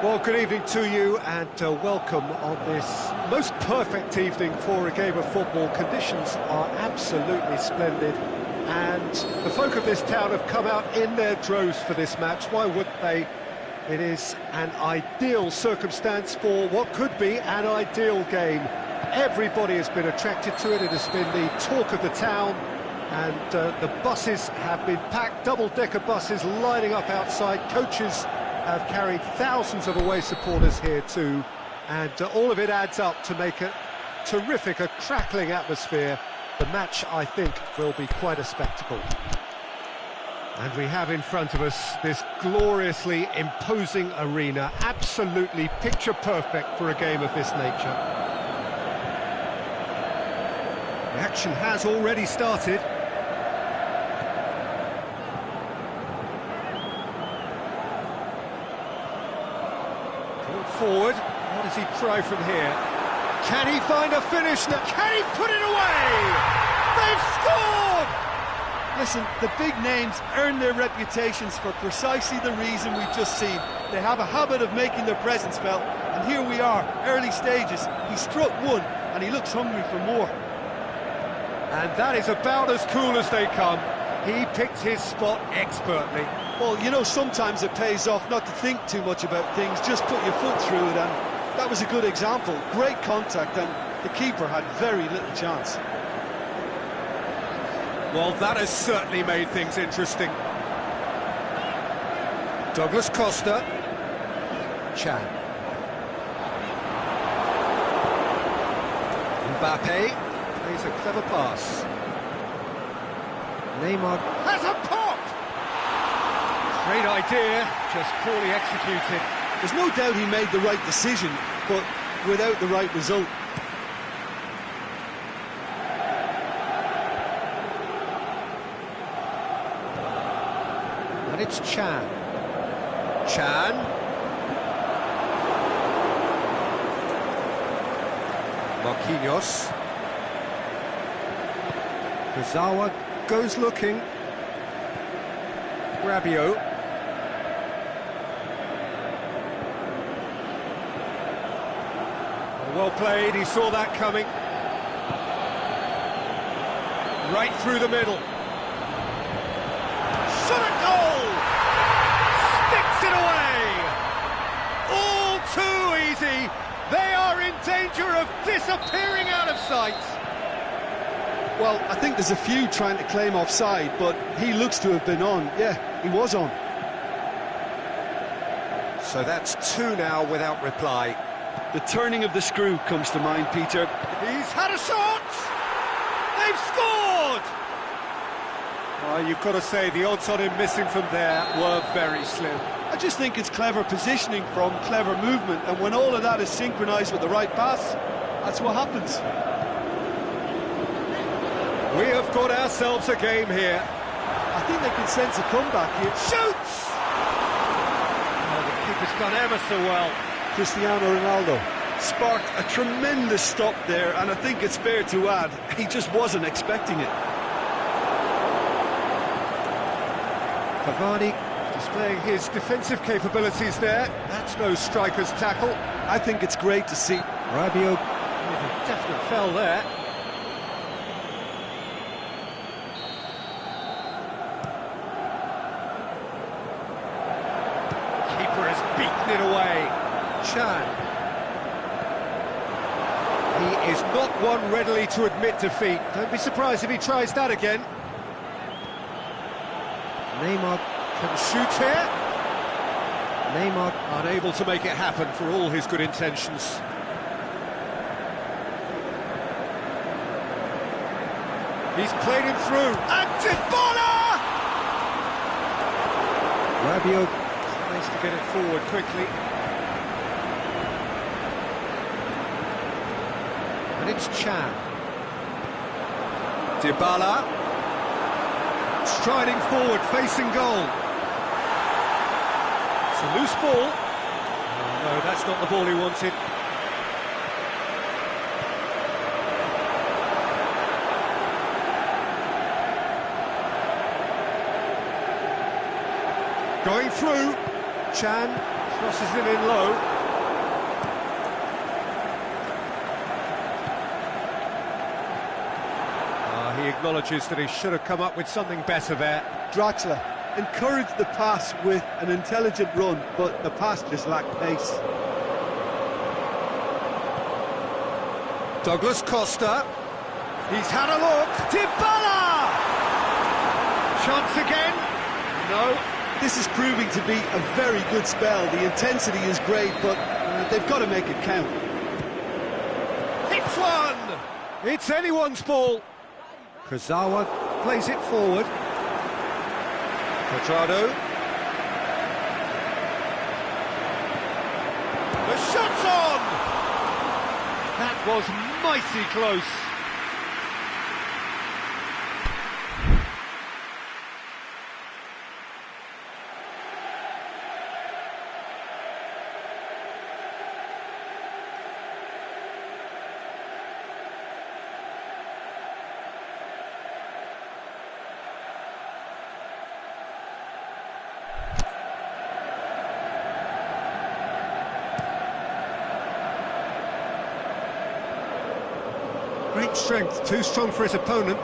Well, good evening to you and welcome on this most perfect evening for a game of football. Conditions are absolutely splendid and the folk of this town have come out in their droves for this match. Why wouldn't they? It is an ideal circumstance for what could be an ideal game. Everybody has been attracted to it. It has been the talk of the town, and the buses have been packed, double-decker buses lining up outside. Coaches have carried thousands of away supporters here too, and all of it adds up to make a terrific, a crackling atmosphere. The match, I think, will be quite a spectacle. And we have in front of us this gloriously imposing arena, absolutely picture perfect for a game of this nature. The action has already started. Forward, what does he try from here? Can he find a finish now? Can he put it away? They've scored! Listen, the big names earn their reputations for precisely the reason we've just seen. They have a habit of making their presence felt, and here we are, early stages. He struck one, and he looks hungry for more. And that is about as cool as they come. He picked his spot expertly. Well, you know, sometimes it pays off not to think too much about things, just put your foot through it, and that was a good example. Great contact, and the keeper had very little chance. Well, that has certainly made things interesting. Douglas Costa. Chan. Mbappe plays a clever pass. Neymar has a pop! Great idea, just poorly executed. There's no doubt he made the right decision, but without the right result. And it's Chan. Chan. Marquinhos. Kurzawa goes looking. Rabiot. Well played, he saw that coming. Right through the middle. Shot a goal! Sticks it away! All too easy. They are in danger of disappearing out of sight. Well, I think there's a few trying to claim offside, but he looks to have been on. Yeah, he was on. So that's two now without reply. The turning of the screw comes to mind, Peter. He's had a shot! They've scored! Well, you've got to say the odds on him missing from there were very slim. I just think it's clever positioning from clever movement, and when all of that is synchronised with the right pass, that's what happens. We have got ourselves a game here. I think they can sense a comeback here. Shoots! Oh, the keeper's done ever so well. Cristiano Ronaldo sparked a tremendous stop there, and I think it's fair to add, he just wasn't expecting it. Cavani displaying his defensive capabilities there. That's no striker's tackle. I think it's great to see. Rabiot with a definite foul there. Keeper has beaten it away. Chan. He is not one readily to admit defeat. Don't be surprised if he tries that again. Neymar can shoot here. Neymar unable to make it happen for all his good intentions. He's played him through. And Dybala! Rabiot tries to get it forward quickly. And it's Chan. Dybala. Striding forward, facing goal. It's a loose ball. Oh, no, that's not the ball he wanted. Going through. Chan Crosses it in low. He acknowledges that he should have come up with something better there. Draxler encouraged the pass with an intelligent run, but the pass just lacked pace. Douglas Costa. He's had a look. Dybala! Chance again. No. This is proving to be a very good spell. The intensity is great, but they've got to make it count. Hits one! It's anyone's ball. Kurzawa plays it forward. Quadrado. The shot's on! That was mighty close. Great strength, too strong for his opponent.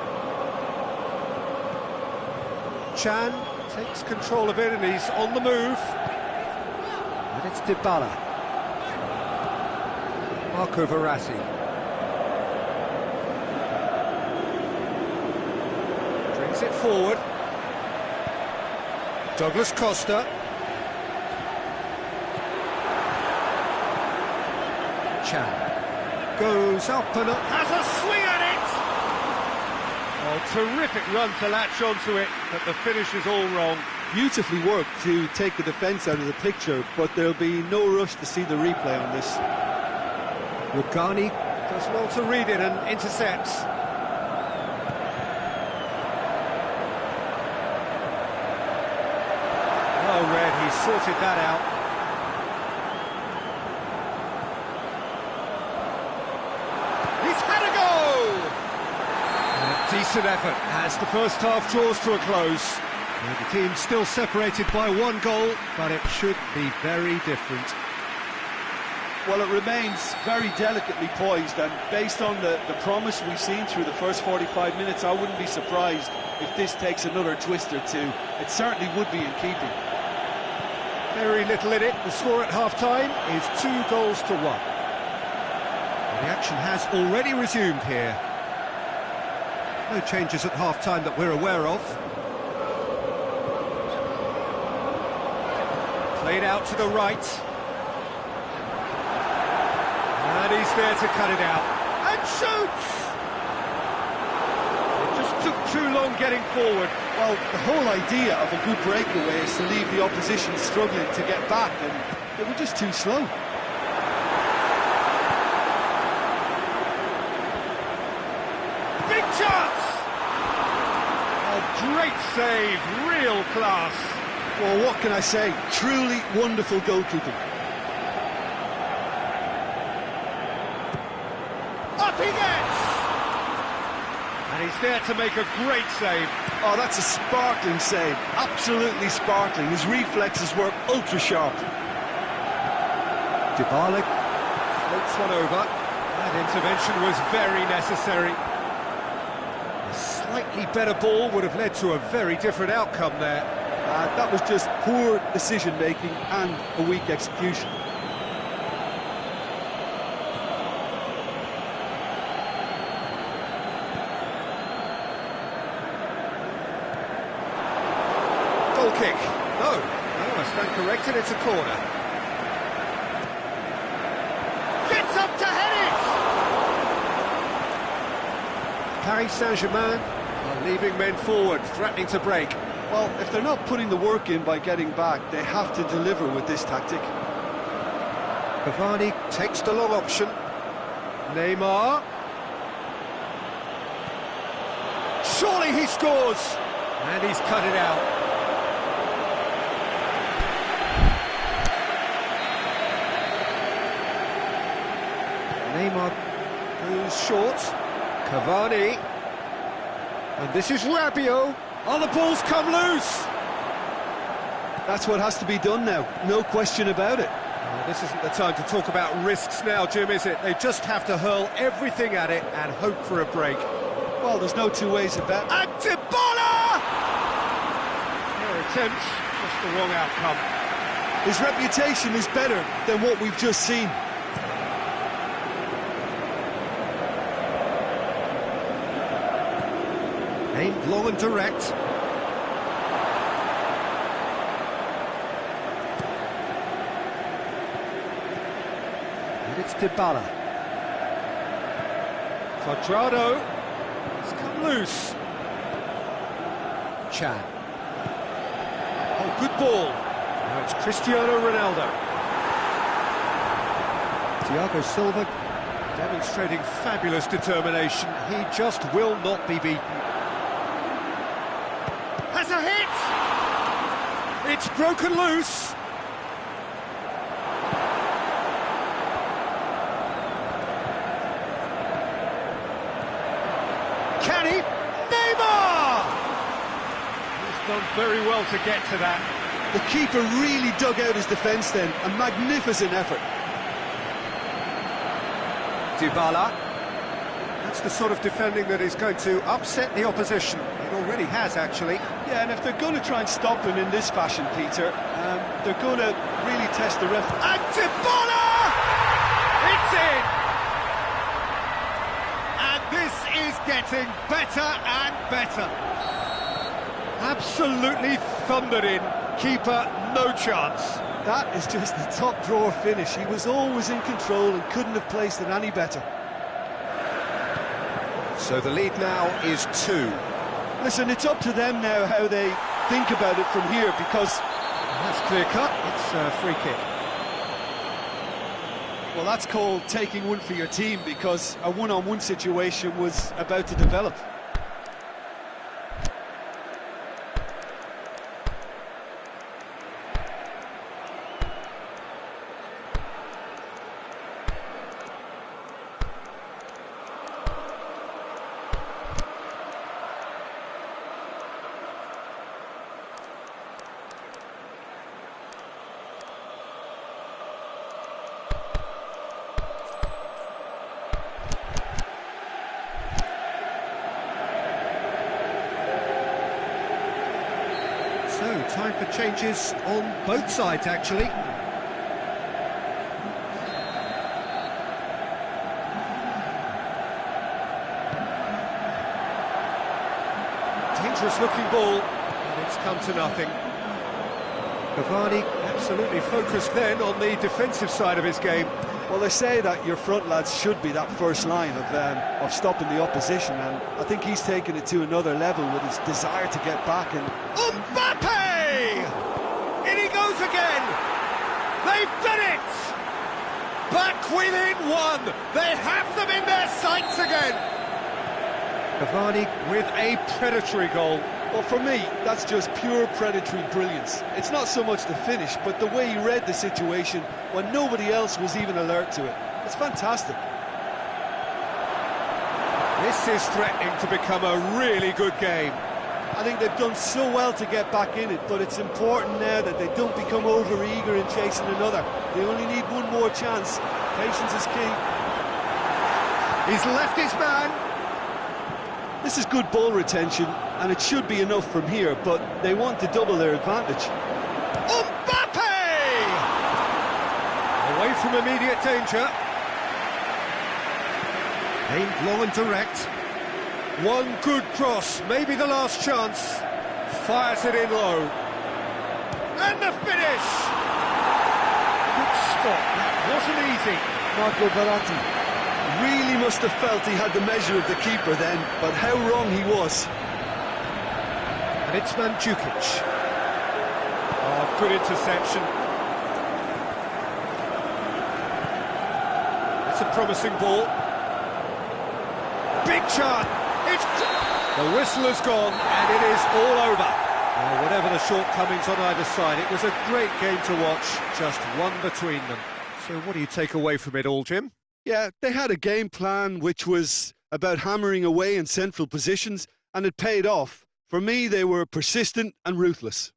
Chan takes control of it and he's on the move. And it's Dybala. Marco Verratti. Brings it forward. Douglas Costa. Chan. Goes up and up, has a swing at it! Oh, terrific run to latch onto it, but the finish is all wrong. Beautifully worked to take the defence out of the picture, but there'll be no rush to see the replay on this. Rugani does well to read it and intercepts. Well read, he sorted that out. Decent effort as the first half draws to a close. The team's still separated by one goal, but it should be very different. Well, it remains very delicately poised, and based on the promise we've seen through the first 45 minutes, I wouldn't be surprised if this takes another twist or two. It certainly would be in keeping. Very little in it. The score at half-time is 2-1. The action has already resumed here. No changes at half-time that we're aware of. Played out to the right. And he's there to cut it out. And shoots! It just took too long getting forward. Well, the whole idea of a good breakaway is to leave the opposition struggling to get back, and they were just too slow. Big chance! Great save, real class. Well, what can I say? Truly wonderful goalkeeping. Up he gets! And he's there to make a great save. Oh, that's a sparkling save. Absolutely sparkling. His reflexes were ultra-sharp. Dybala floats one over. That intervention was very necessary. Slightly better ball would have led to a very different outcome there. That was just poor decision-making and a weak execution. Goal kick. No, I stand corrected, it's a corner. Gets up to head it! Paris Saint-Germain are leaving men forward, threatening to break. Well, if they're not putting the work in by getting back, they have to deliver with this tactic. Cavani takes the long option. Neymar. Surely he scores! And he's cut it out. Neymar goes short. Cavani. And this is Rabiot. Oh, the ball's come loose! That's what has to be done now, no question about it. This isn't the time to talk about risks now, Jim, is it? They just have to hurl everything at it and hope for a break. Well, there's no two ways about it. And Dybala! Their attempt, just the wrong outcome. His reputation is better than what we've just seen. Aimed long and direct. And it's Dybala. Quadrado. It's come loose. Chan. Oh, good ball. Now it's Cristiano Ronaldo. Thiago Silva demonstrating fabulous determination. He just will not be beaten. Has a hit! It's broken loose. Can he? Neymar! He's done very well to get to that. The keeper really dug out his defence then, a magnificent effort. Dybala. That's the sort of defending that is going to upset the opposition. It already has, actually. Yeah, and if they're going to try and stop him in this fashion, Peter, they're going to really test the ref. And Dybala! It's in! And this is getting better and better. Absolutely thundered in. Keeper, no chance. That is just the top drawer finish. He was always in control and couldn't have placed it any better. So the lead now is 2. Listen, it's up to them now how they think about it from here, because... That's clear cut. It's a free kick. Well, that's called taking one for your team, because a one-on-one situation was about to develop. So, time for changes on both sides, actually. Dangerous looking ball, and it's come to nothing. Cavani absolutely focused then on the defensive side of his game. Well, they say that your front lads should be that first line of stopping the opposition, and I think he's taken it to another level with his desire to get back. And Mbappe! In he goes again! They've done it! Back within 1! They have them in their sights again! Cavani with a predatory goal. Well, for me, that's just pure predatory brilliance. It's not so much the finish, but the way he read the situation when nobody else was even alert to it. It's fantastic. This is threatening to become a really good game. I think they've done so well to get back in it, but it's important now that they don't become over-eager in chasing another. They only need one more chance. Patience is key. He's left his man. This is good ball retention, and it should be enough from here, but they want to double their advantage. Mbappe! Away from immediate danger. Aimed long and direct. One good cross, maybe the last chance. Fires it in low. And the finish! Good stop, that wasn't easy. Marco Verratti really must have felt he had the measure of the keeper then, but how wrong he was. And it's Mandzukic. Oh, good interception. It's a promising ball. Big chance. The whistle has gone, and it is all over. Well, whatever the shortcomings on either side, it was a great game to watch, just one between them. So what do you take away from it all, Jim? Yeah, they had a game plan which was about hammering away in central positions, and it paid off. For me, they were persistent and ruthless.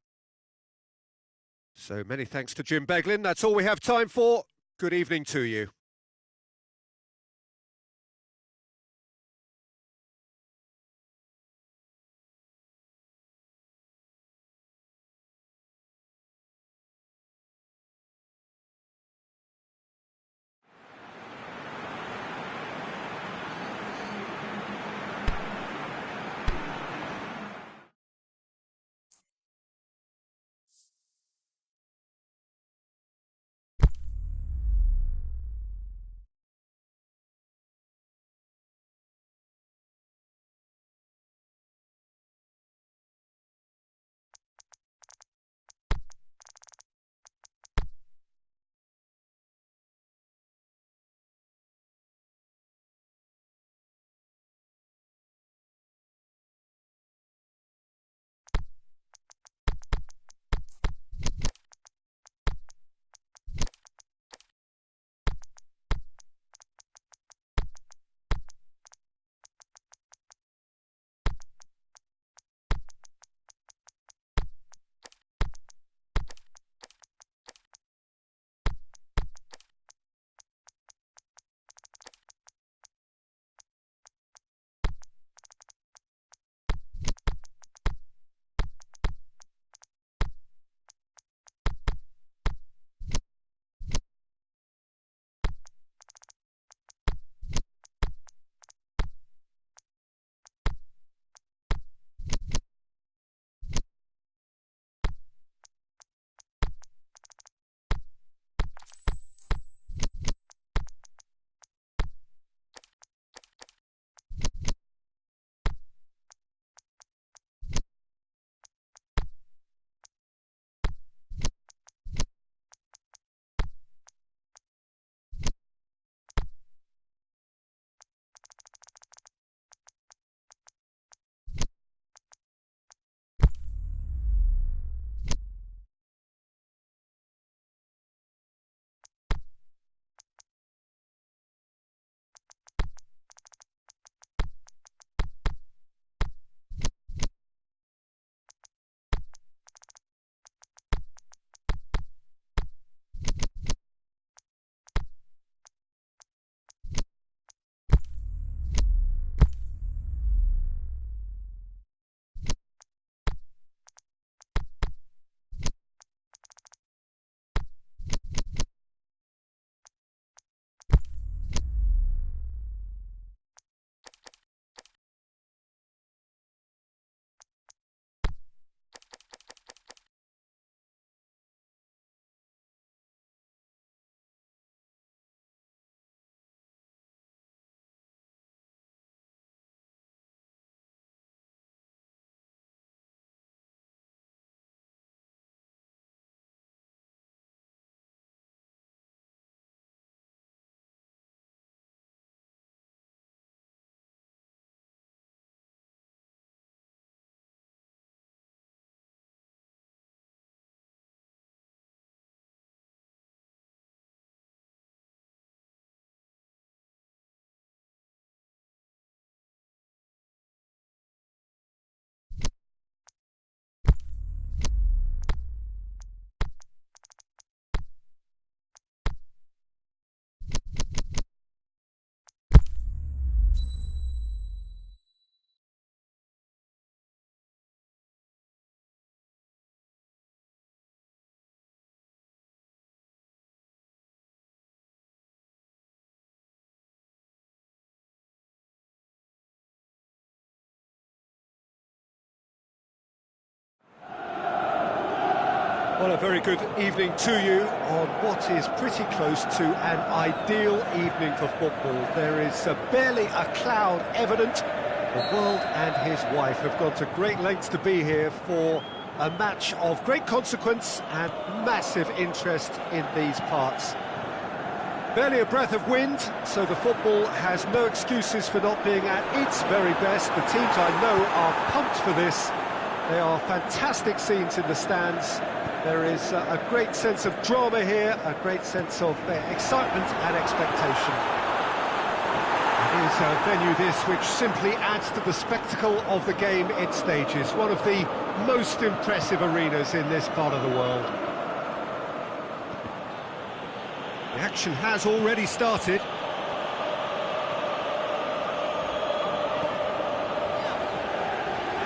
So many thanks to Jim Beglin. That's all we have time for. Good evening to you. Well, a very good evening to you on what is pretty close to an ideal evening for football. There is barely a cloud evident. The world and his wife have gone to great lengths to be here for a match of great consequence and massive interest in these parts. Barely a breath of wind, so the football has no excuses for not being at its very best. The teams I know are pumped for this. They are fantastic scenes in the stands. There is a great sense of drama here, a great sense of excitement and expectation. It is a venue this which simply adds to the spectacle of the game it stages. One of the most impressive arenas in this part of the world. The action has already started.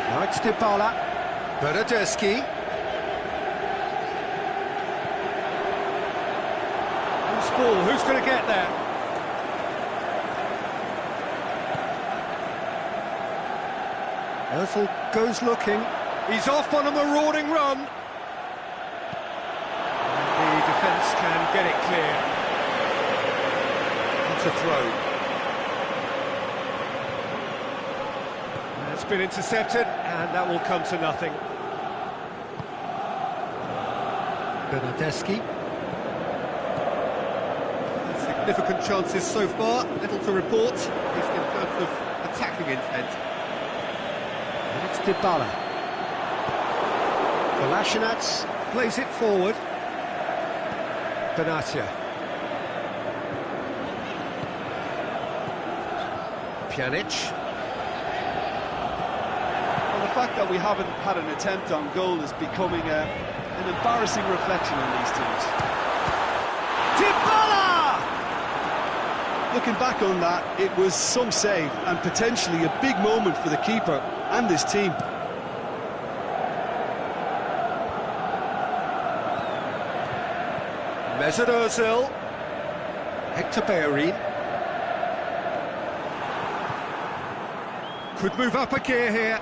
Now it's Dybala. PES2019. Loose ball, who's going to get there? Ozil goes looking. He's off on a marauding run. And the defence can get it clear. It's a throw. That's been intercepted, and that will come to nothing. PES2019. Significant chances so far, little to report, at least in terms of attacking intent. And it's Dybala. Kolasinac plays it forward. Benatia. Pjanic. Well, the fact that we haven't had an attempt on goal is becoming an embarrassing reflection on these teams. Dybala! Looking back on that, it was some save and potentially a big moment for the keeper and his team. Mesut Ozil. Hector Bellerin. Could move up a gear here.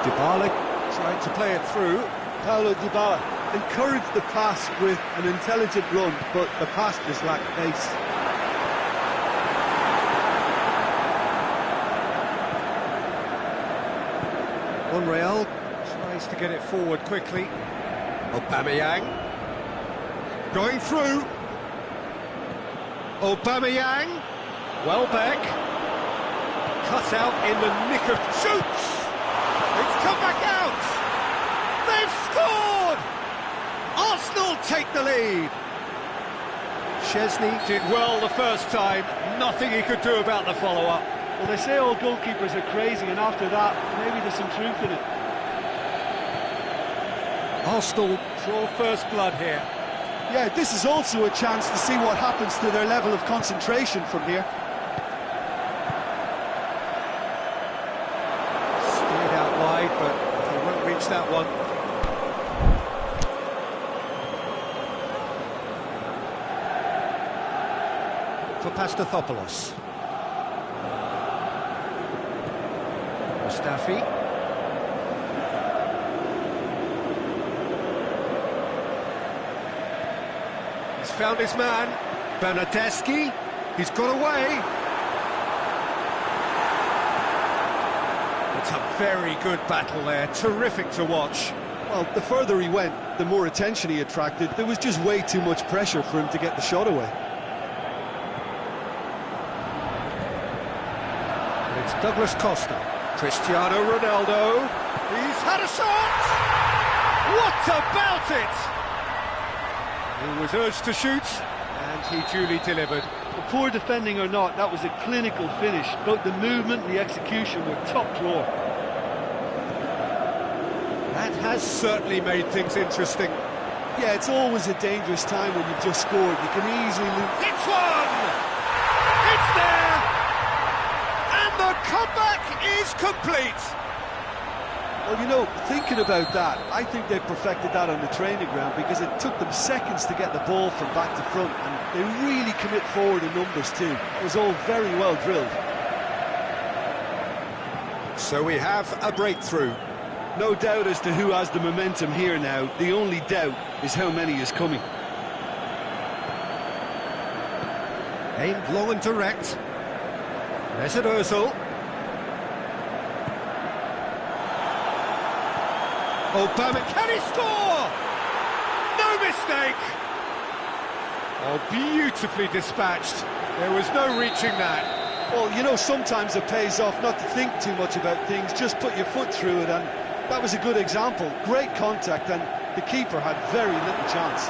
Dybala trying to play it through. Paulo Dybala encouraged the pass with an intelligent run, but the pass just lacked pace. Monreal tries to get it forward quickly. Aubameyang going through. Aubameyang. Welbeck cut out in the nick of shoots. It's come back out. They've scored. Arsenal take the lead. Szczesny did well the first time. Nothing he could do about the follow-up. Well, they say all goalkeepers are crazy, and after that, maybe there's some truth in it. Arsenal draw first blood here. Yeah, this is also a chance to see what happens to their level of concentration from here. Steered out wide, but they won't reach that one. For Pastathopoulos. Mustafi. He's found his man. PES2019. He's got away. It's a very good battle there. Terrific to watch. Well, the further he went, the more attention he attracted. There was just way too much pressure for him to get the shot away. And it's Douglas Costa. Cristiano Ronaldo. He's had a shot! What about it? He was urged to shoot, and he duly delivered. Well, poor defending or not, that was a clinical finish. Both the movement and the execution were top drawer. That has certainly made things interesting. Yeah, it's always a dangerous time when you've just scored. You can easily lose. It's one! It's there! And the comeback is complete! Well, you know, thinking about that, I think they perfected that on the training ground because it took them seconds to get the ball from back to front, and they really commit forward in numbers too. It was all very well drilled. So we have a breakthrough. No doubt as to who has the momentum here now. The only doubt is how many is coming. Aimed long and direct. Mesut Ozil. Aubameyang, can he score? No mistake! Oh, beautifully dispatched. There was no reaching that. Well, you know, sometimes it pays off not to think too much about things, just put your foot through it, and that was a good example. Great contact, and the keeper had very little chance.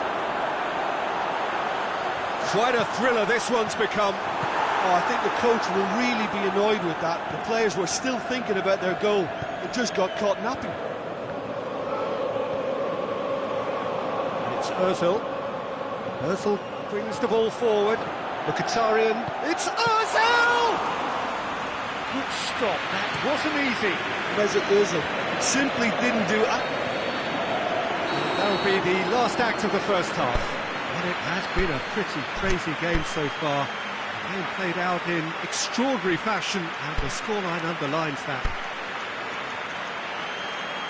Quite a thriller this one's become. Oh, I think the coach will really be annoyed with that. The players were still thinking about their goal. It just got caught napping. It's Ozil. Ozil Brings the ball forward. Mkhitaryan. It's Ozil! Good stop. That wasn't easy. Mesut Ozil simply didn't do it. That'll be the last act of the first half. And it has been a pretty crazy game so far. The game played out in extraordinary fashion, and the scoreline underlines that.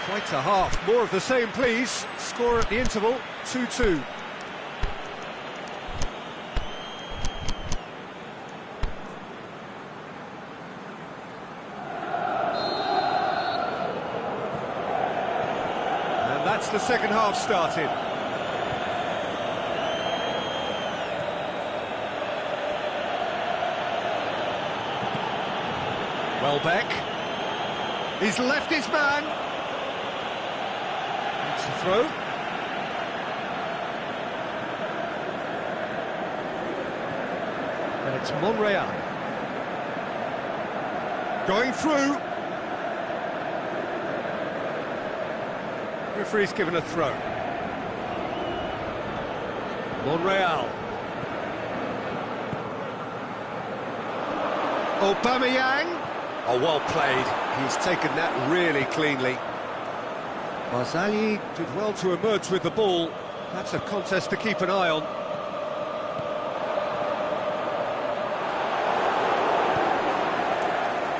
Quite a half. More of the same, please. Score at the interval, 2-2. And that's the second half started. Welbeck. He's left his man. It's a throw. And it's Monreal. Going through. Referee's given a throw. Monreal. Aubameyang. Oh, well played. He's taken that really cleanly. Barzagli did well to emerge with the ball. That's a contest to keep an eye on.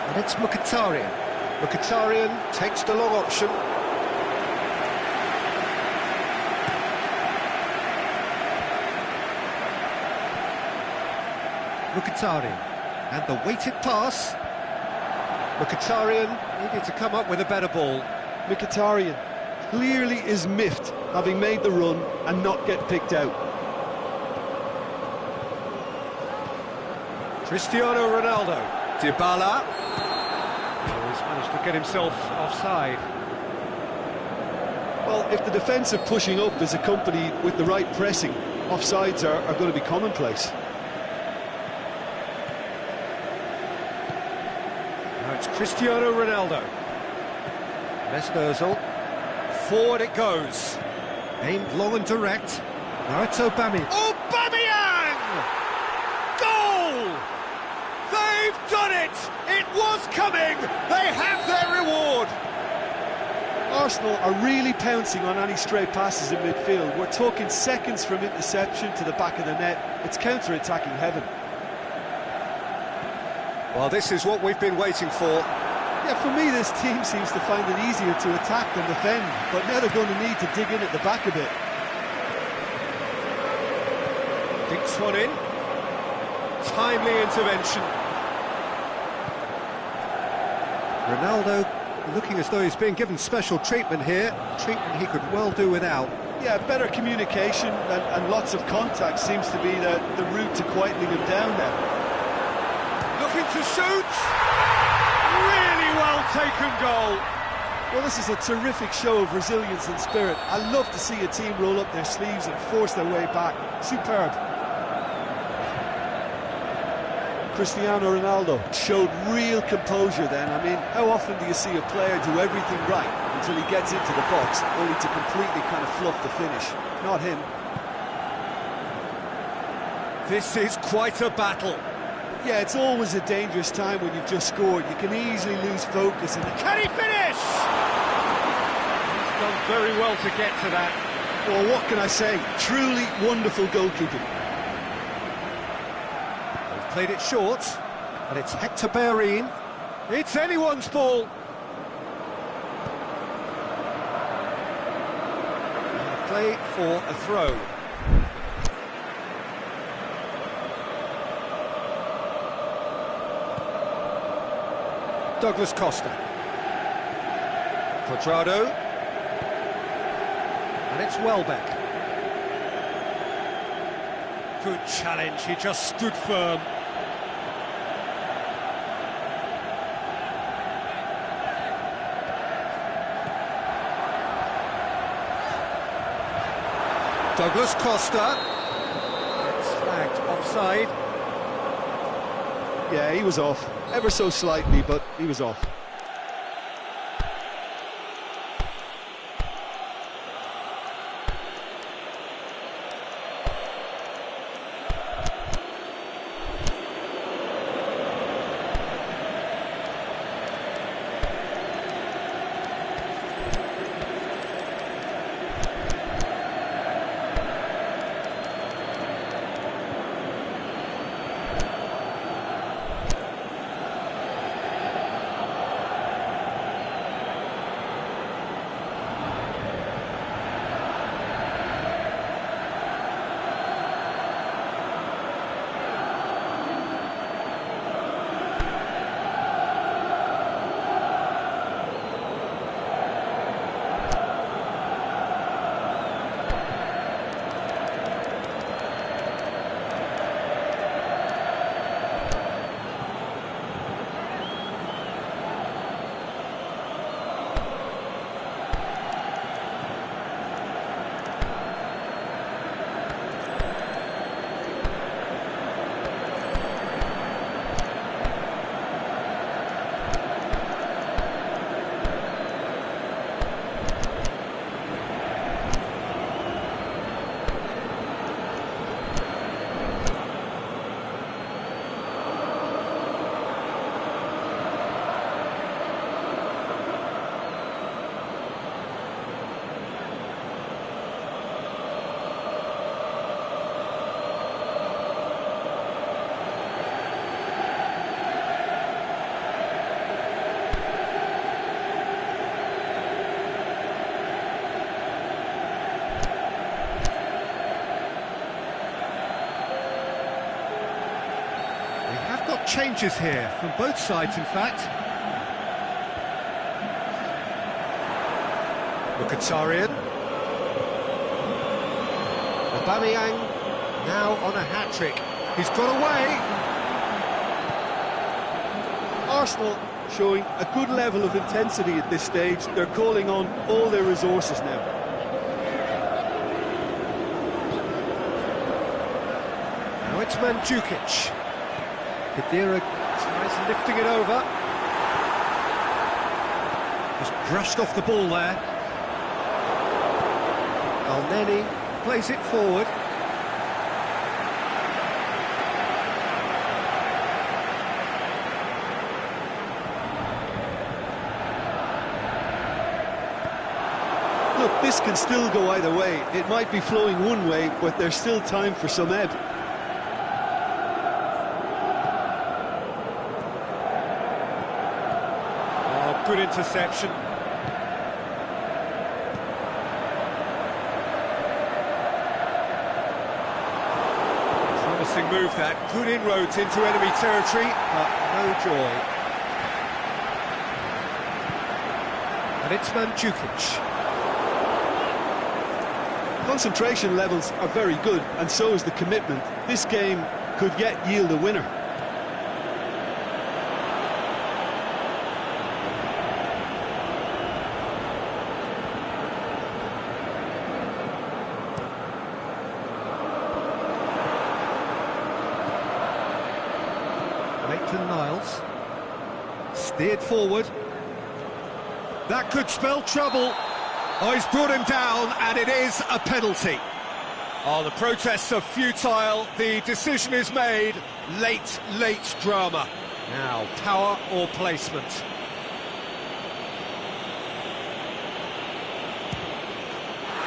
And it's Mkhitaryan. Mkhitaryan takes the long option. Mkhitaryan. And the weighted pass. Mkhitaryan needed to come up with a better ball. Mkhitaryan clearly is miffed, having made the run and not get picked out. Cristiano Ronaldo. Dybala. He's managed to get himself offside. Well, if the defensive pushing up is accompanied with the right pressing, offsides are going to be commonplace. It's Cristiano Ronaldo. Mesut Ozil. Forward it goes. Aimed long and direct. Now it's Aubameyang. Aubameyang! Goal! They've done it! It was coming! They have their reward! Arsenal are really pouncing on any stray passes in midfield. We're talking seconds from interception to the back of the net. It's counter-attacking heaven. Well, this is what we've been waiting for. Yeah, for me, this team seems to find it easier to attack than defend, but now they're going to need to dig in at the back a bit. Dinks one in. Timely intervention. Ronaldo looking as though he's being given special treatment here. Treatment he could well do without. Yeah, better communication and lots of contact seems to be the route to quietening him down now. Looking to shoot! Really well taken goal! Well, this is a terrific show of resilience and spirit. I love to see a team roll up their sleeves and force their way back. Superb. Cristiano Ronaldo showed real composure then. I mean, how often do you see a player do everything right until he gets into the box, only to completely kind of fluff the finish? Not him. This is quite a battle. Yeah, it's always a dangerous time when you've just scored. You can easily lose focus. And can he finish? He's done very well to get to that. Well, what can I say? Truly wonderful goalkeeping. They've played it short, and it's Hector Bellerin. It's anyone's ball. And play for a throw. Douglas Costa. Cuadrado. And it's Welbeck. Good challenge, he just stood firm. Douglas Costa. It's flagged offside. Yeah, he was off. Ever so slightly, but he was off. changes here from both sides, in fact. Mkhitaryan. Aubameyang now on a hat-trick. He's got away. Arsenal showing a good level of intensity at this stage. They're calling on all their resources now. Now it's Mandzukic. Khedira tries lifting it over. Just brushed off the ball there. Elneny plays it forward. Look, this can still go either way. It might be flowing one way, but there's still time for some ebb. Oh, good interception. Promising move that. Good inroads into enemy territory, but no joy. And it's Mandzukic. Concentration levels are very good, and so is the commitment. This game could yet yield a winner. Maitland-Niles steered forward. That could spell trouble. Oh, he's brought him down, and it is a penalty. Oh, the protests are futile. The decision is made. Late drama. Now, power or placement?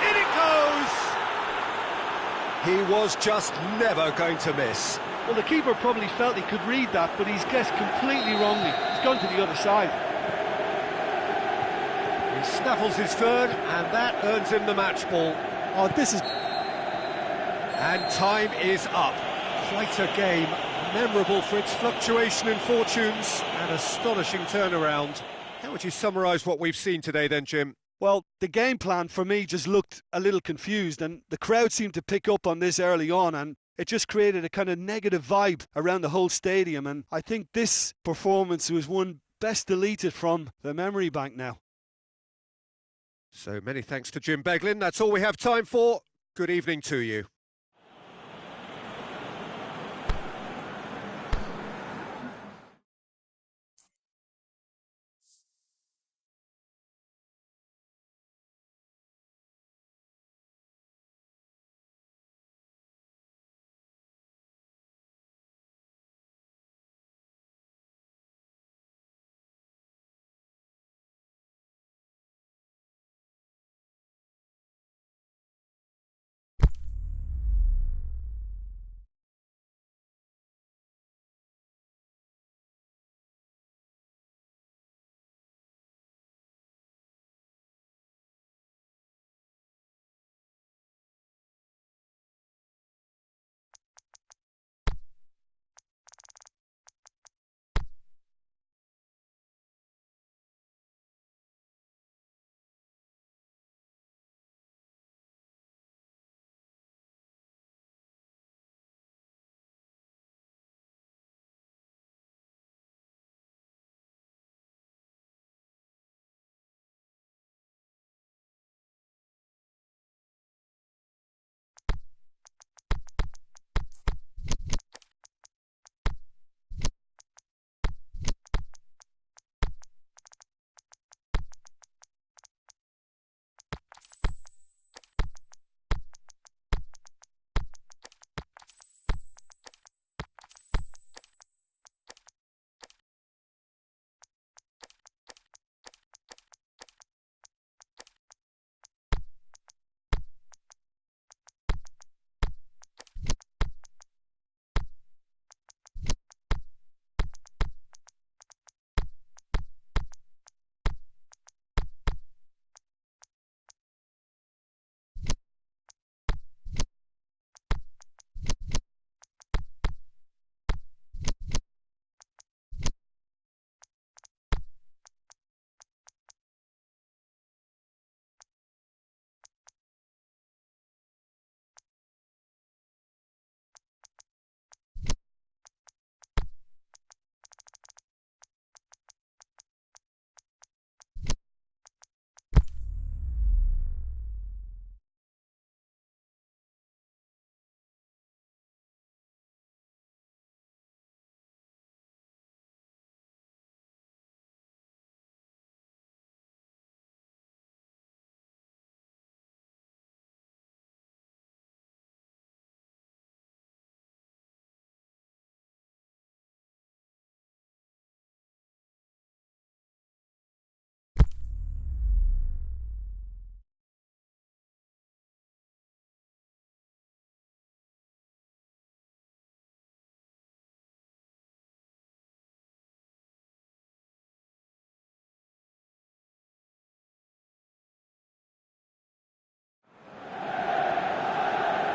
In it goes! He was just never going to miss. Well, the keeper probably felt he could read that, but he's guessed completely wrongly. He's gone to the other side. He snaffles his third, and that earns him the match ball. Oh, this is... And time is up. Quite a game, memorable for its fluctuation in fortunes and astonishing turnaround. How would you summarise what we've seen today then, Jim? Well, the game plan for me just looked a little confused, and the crowd seemed to pick up on this early on, and it just created a kind of negative vibe around the whole stadium, and I think this performance was one best deleted from the memory bank now. So many thanks to Jim Beglin. That's all we have time for. Good evening to you.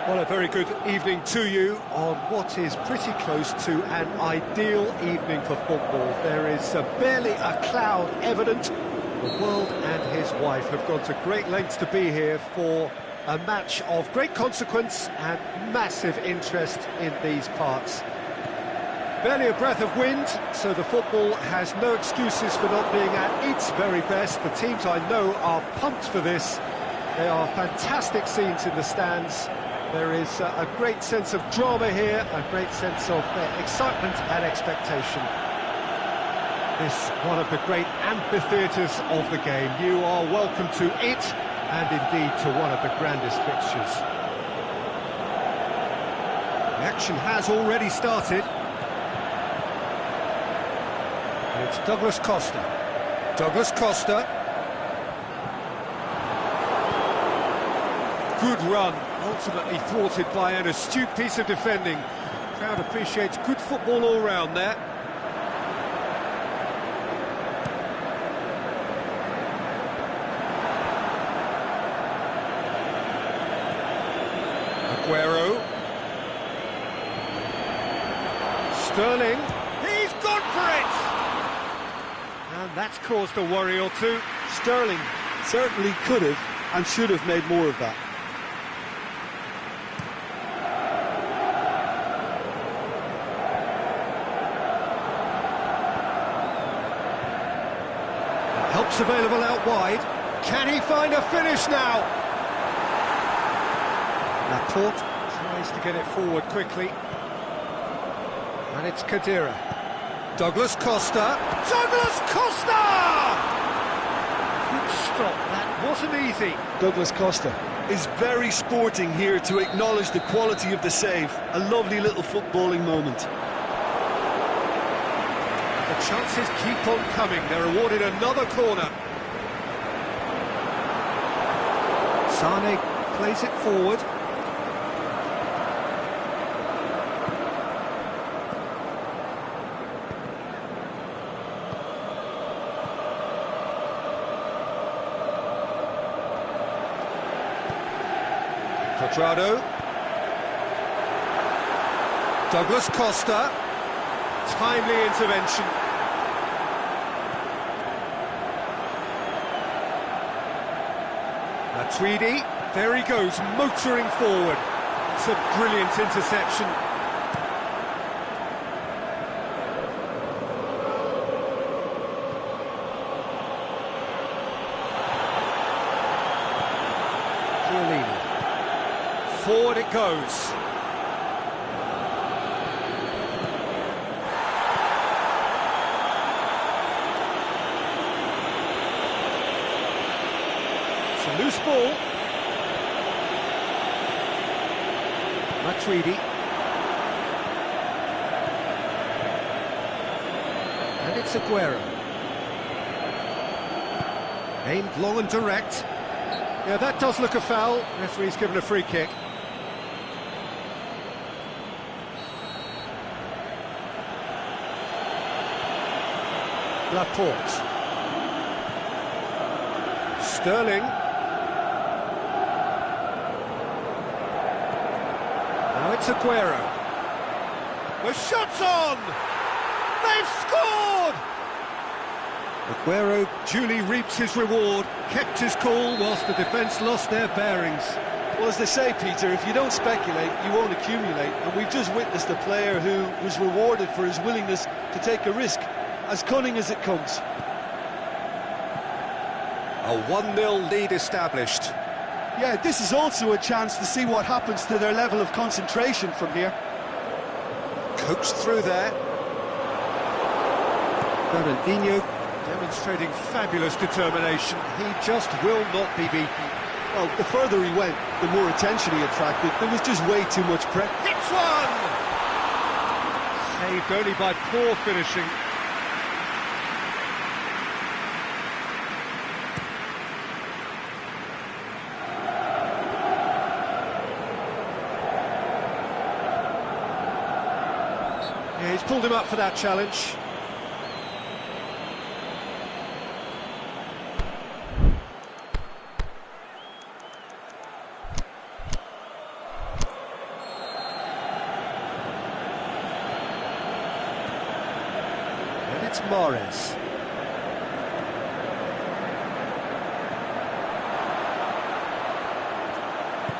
Well, a very good evening to you on what is pretty close to an ideal evening for football. There is barely a cloud evident. The world and his wife have gone to great lengths to be here for a match of great consequence and massive interest in these parts. Barely a breath of wind, so the football has no excuses for not being at its very best. The teams I know are pumped for this. There are fantastic scenes in the stands. There is a great sense of drama here, a great sense of excitement and expectation. This one of the great amphitheatres of the game. You are welcome to it, and indeed to one of the grandest fixtures. The action has already started. And it's Douglas Costa. Douglas Costa. Good run, ultimately thwarted by an astute piece of defending. The crowd appreciates good football all round there. Aguero. Sterling. He's gone for it! And that's caused a worry or two. Sterling certainly could have and should have made more of that. Help's available out wide. Can he find a finish now? Laporte tries to get it forward quickly. And it's Khedira. Douglas Costa. Douglas Costa! Good stop, that wasn't easy. Douglas Costa is very sporting here to acknowledge the quality of the save. A lovely little footballing moment. The chances keep on coming. They're awarded another corner. Sane plays it forward. Quadrado. Douglas Costa. Timely intervention. Tweedy, there he goes, motoring forward. It's a brilliant interception. Chiellini. Forward it goes. Loose ball. Matuidi. And it's Aguero. Aimed long and direct. Yeah, that does look a foul. Referee's given a free kick. Laporte. Sterling. Now it's Aguero. The shot's on! They've scored! Aguero duly reaps his reward, kept his cool whilst the defence lost their bearings. Well, as they say, Peter, if you don't speculate, you won't accumulate. And we've just witnessed a player who was rewarded for his willingness to take a risk, as cunning as it comes. A 1-0 lead established. Yeah, this is also a chance to see what happens to their level of concentration from here. Coaxed through there. Fernandinho demonstrating fabulous determination. He just will not be beaten. Well, the further he went, the more attention he attracted. There was just way too much pressure. Hits one! Saved only by poor finishing. Yeah, he's pulled him up for that challenge. Mahrez.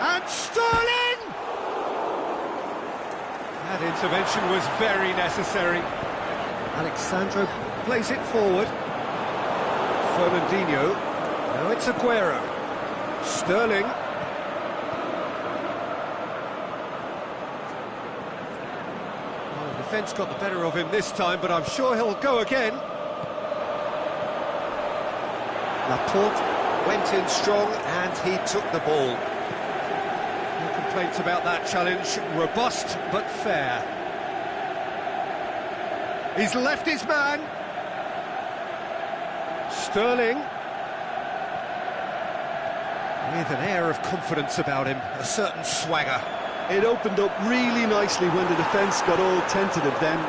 And Sterling! That intervention was very necessary. Alexandro plays it forward. Fernandinho. Now it's Aguero. Sterling. Well, the defence got the better of him this time, but I'm sure he'll go again. Laporte went in strong and he took the ball. No complaints about that challenge. Robust but fair. He's left his man. Sterling. With an air of confidence about him, a certain swagger. It opened up really nicely when the defence got all tentative then.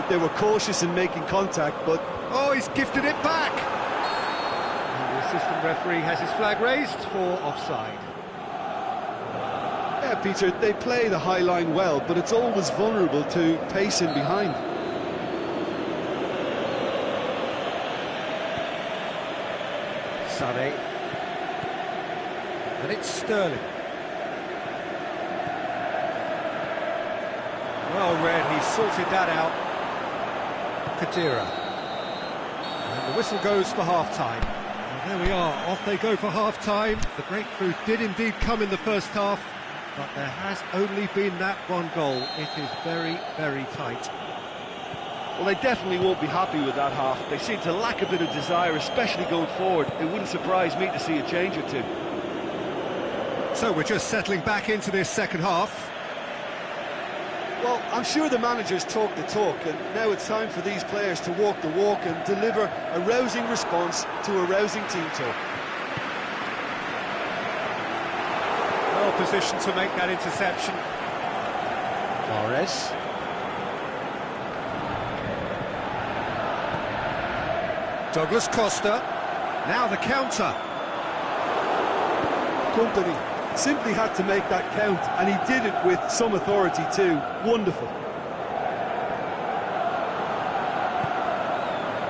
They were cautious in making contact, but... Oh, he's gifted it back! And the assistant referee has his flag raised for offside. Yeah, Peter, they play the high line well, but it's always vulnerable to pace in behind. Sané. And it's Sterling. Well read, he sorted that out. Khedira. And the whistle goes for half-time. And there we are, off they go for half-time. The breakthrough did indeed come in the first half, but there has only been that one goal. It is very, very tight. Well, they definitely won't be happy with that half. They seem to lack a bit of desire, especially going forward. It wouldn't surprise me to see a change or two. So we're just settling back into this second half. Well, I'm sure the managers talk the talk, and now it's time for these players to walk the walk and deliver a rousing response to a rousing team talk. Well positioned to make that interception. Mahrez. Douglas Costa. Now the counter. Company simply had to make that count, and he did it with some authority too. Wonderful.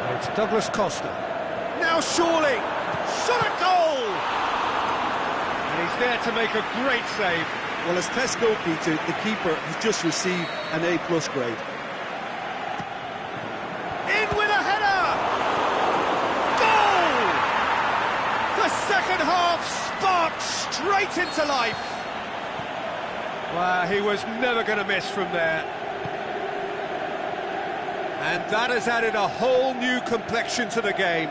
And it's Douglas Costa. Now surely! Shot at goal! And he's there to make a great save. Well, as test goalkeeper, the keeper has just received an A+ grade. In with a header! Goal! The second half sparked straight into life. Well, he was never going to miss from there. And that has added a whole new complexion to the game.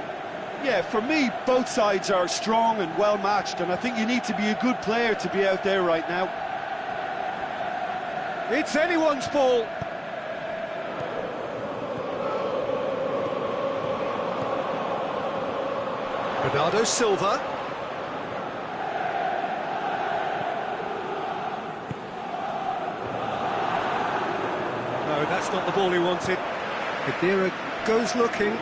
Yeah, for me, both sides are strong and well matched, and I think you need to be a good player to be out there right now. It's anyone's ball. Bernardo Silva. No, that's not the ball he wanted. Khedira goes looking.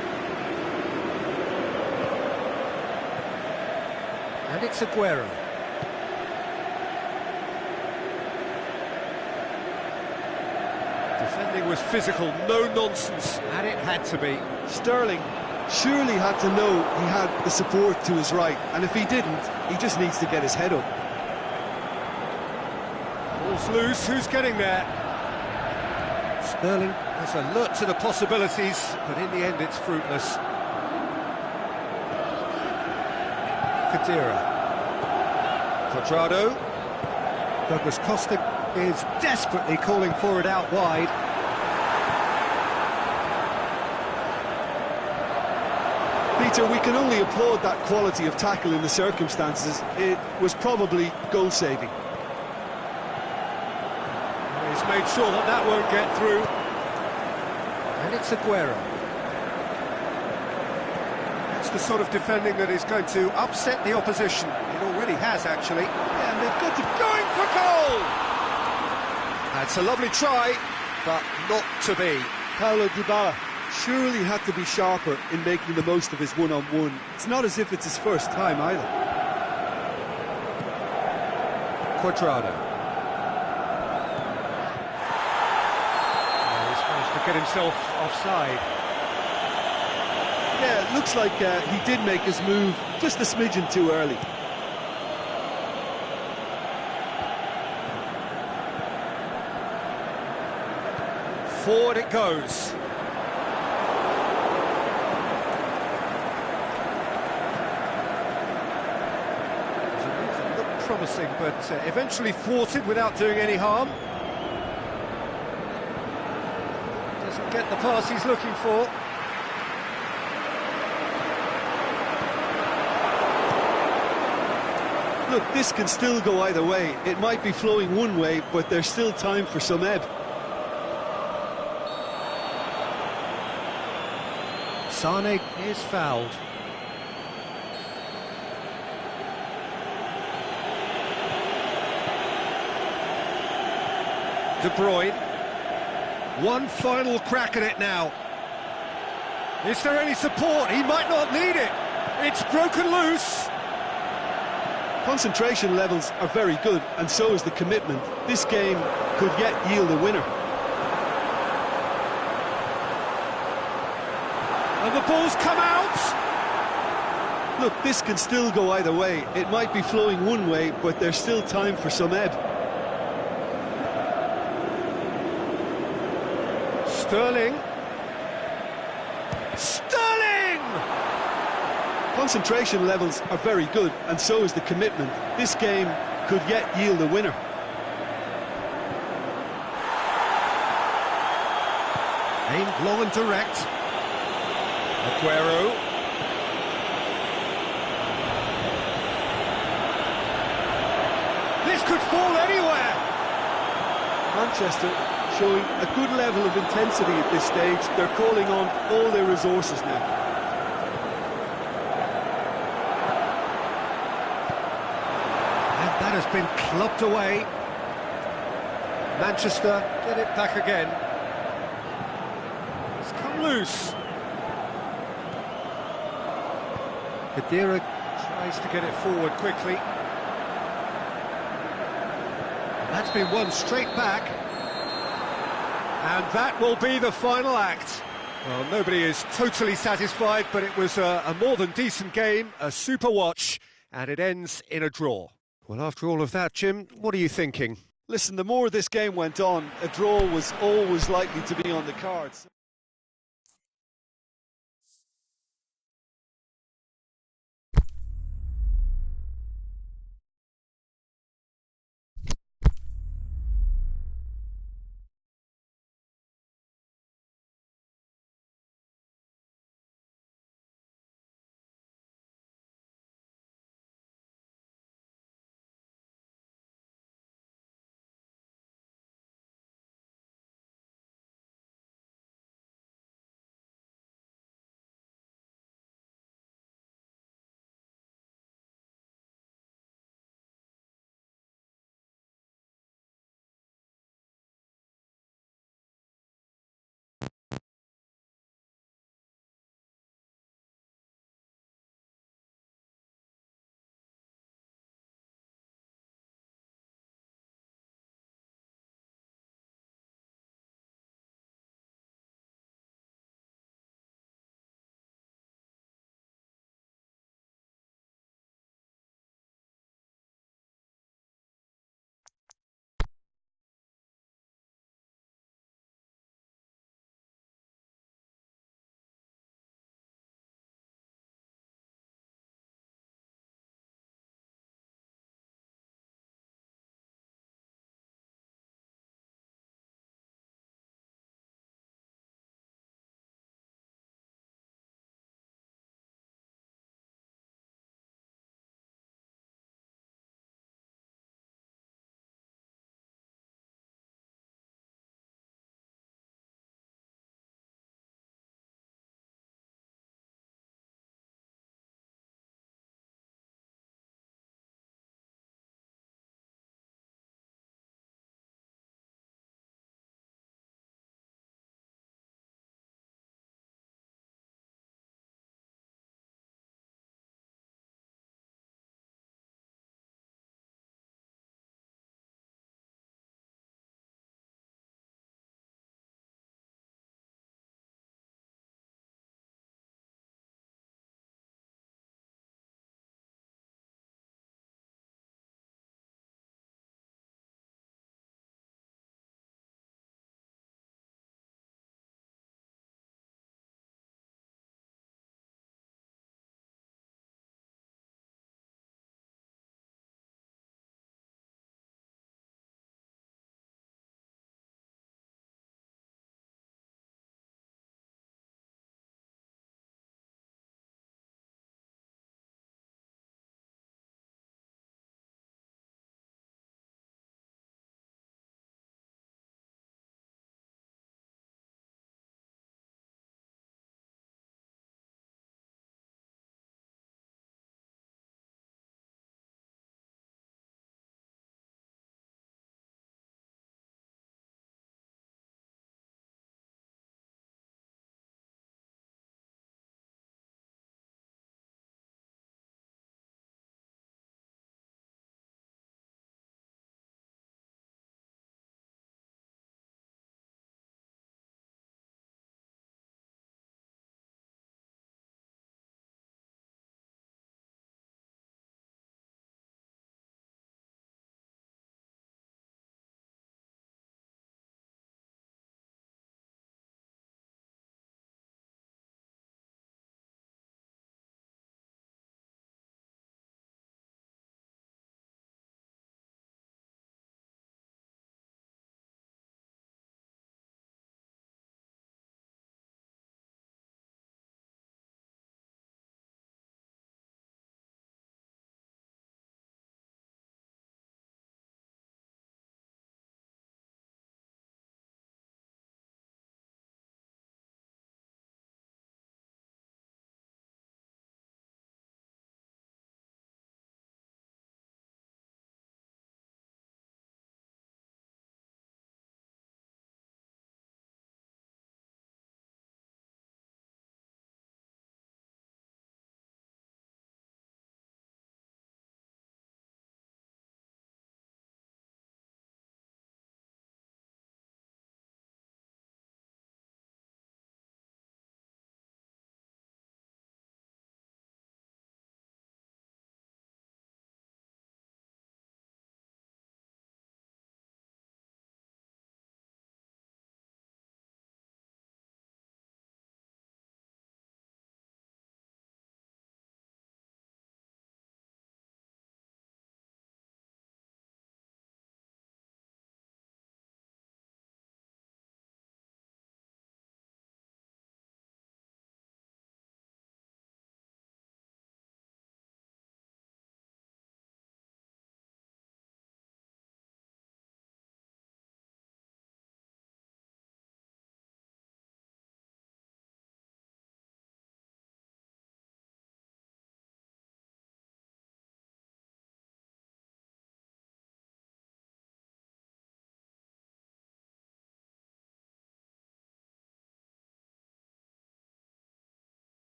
And it's Aguero. Defending was physical, no nonsense, and it had to be. Sterling surely had to know he had the support to his right, and if he didn't, he just needs to get his head up. Ball's loose, who's getting there? Sterling is alert to the possibilities, but in the end it's fruitless. Khedira. Cuadrado. Douglas Costa is desperately calling for it out wide. Peter, we can only applaud that quality of tackle in the circumstances. It was probably goal-saving. He's made sure that that won't get through. And it's Aguero. It's the sort of defending that is going to upset the opposition. It already has, actually. Yeah, and they've got to going for goal! That's a lovely try, but not to be. Paulo Dybala surely had to be sharper in making the most of his one-on-one. It's not as if it's his first time either. Cuadrado. He's managed to get himself offside. Yeah, it looks like he did make his move just a smidgen too early. Forward it goes. It looked promising, but eventually thwarted without doing any harm. Doesn't get the pass he's looking for. Look, this can still go either way. It might be flowing one way, but there's still time for some ebb. Sane is fouled. De Bruyne. One final crack at it now. Is there any support? He might not need it. It's broken loose. Concentration levels are very good, and so is the commitment. This game could yet yield a winner. And the ball's come out! Look, this can still go either way. It might be flowing one way, but there's still time for some ebb. Sterling! Sterling! Concentration levels are very good, and so is the commitment. This game could yet yield a winner. Aimed long and direct. Aguero. This could fall anywhere. Manchester showing a good level of intensity at this stage. They're calling on all their resources now. And that has been clubbed away. Manchester get it back again. It's come loose. Khedira tries to get it forward quickly. That's been won straight back. And that will be the final act. Well, nobody is totally satisfied, but it was a more than decent game, a super watch, and it ends in a draw. Well, after all of that, Jim, what are you thinking? Listen, the more this game went on, a draw was always likely to be on the cards.